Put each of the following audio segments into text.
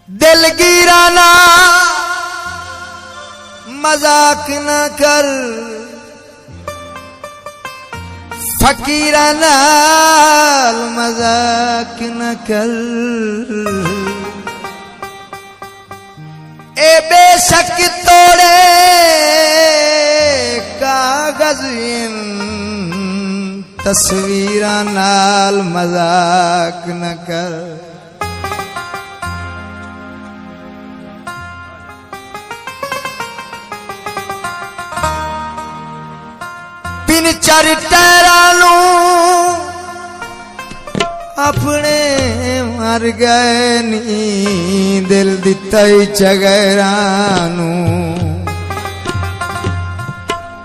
दिलगीराना मजाक न कर, फकीराना मजाक न कर। ए बेशक तोड़े कागज तस्वीरा नाल मजाक न कर। तीन चार टैरानू अपने मर गए नी, दिल दिता ही चगैरानू।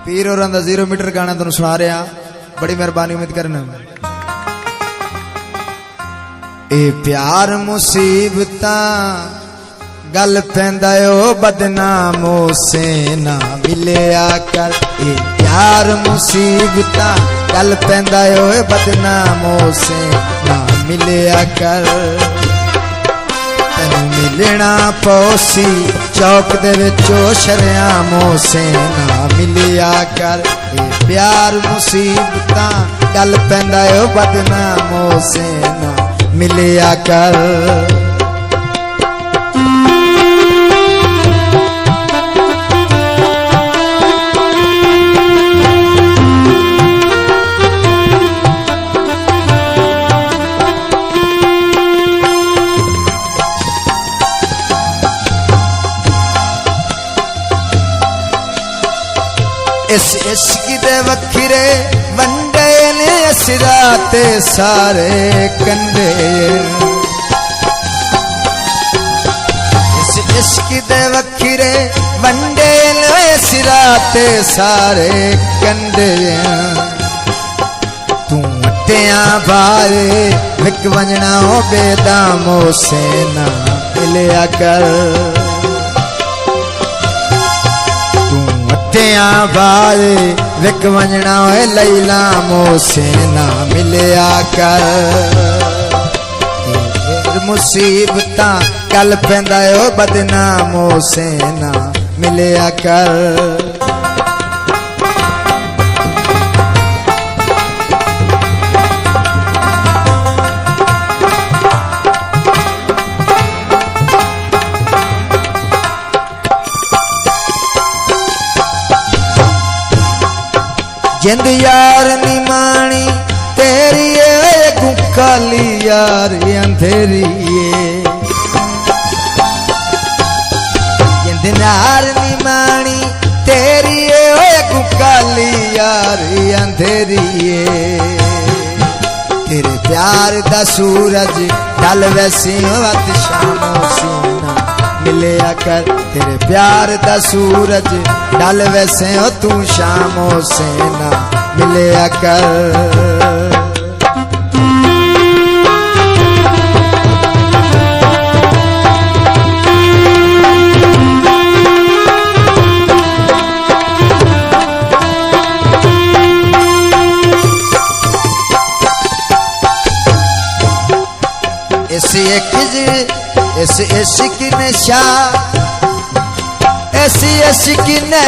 पीर और 0 मीटर गाना तुम सुना रहा, बड़ी मेहरबानी उम्मीद करना। ए प्यार मुसीबता गल पैंदा ओ बदनामो से ना मिलिया कर। ए प्यार मुसीबता गल पैंदा ओ बदनामो से ना मिलिया कर। तेनू मिलना पौसी चौक दे विचो शरियामो से ना मिलिया कर। ए प्यार मुसीबता गल पैंदा ओ बदनामो से ना मिलिया कर। इस इश्क दे वखरे वंडे ने सिराते सारे कंडे। इस इश्क दे वखरे वंडे ने सिराते सारे कंडे। तू अट्टिया बारे विक वंजना ओ बेदामो से ना मिलिया कर। बारे विक वंजना लैला मोसे ना मिलिया कर। मुसीबता कल पैंदा ओ बदनामो से ना मिलिया कर। जिंद यार निमानी तेरी गुकाली यार अंधेरी। जिंद यार निमानी तेरी गुकाली यार अंधेरी। तेरे प्यार दा सूरज ढल वैसी वत शामो सीना मिलिया कर। तेरे प्यार दा सूरज ढल वैसे हो तू शामो से ना मिलिया कर। इस इश्क नशा ऐसी इश्क ने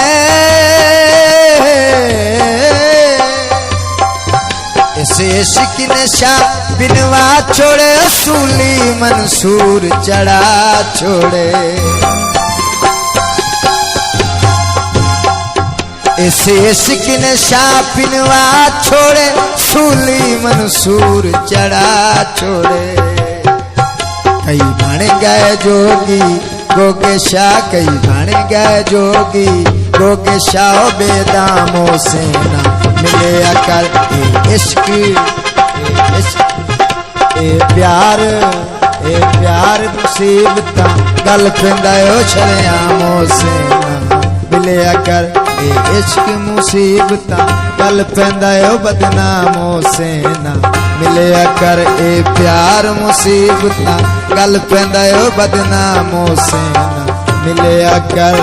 इस इश्क नशा बिनवा छोड़े सूली मंसूर चढ़ा छोड़े। इस इश्क नशा बिनवा छोड़े सूली मंसूर चढ़ा छोड़े। कई बन गए जोगी गोगे शाह, कई बन गए जोगी गोगे शाह बेदामो से ना मिलिया कर। इश्क ए प्यार मुसीबता गल पैंदा ओ शरियामो से ना मिलिया कर। ए इश्क मुसीबता गल पैंदा ओ बदनामो से ना मिलिया कर। ए प्यार मुसीबता गल पैंदा ओ बदनामो से ना मिलिया कर।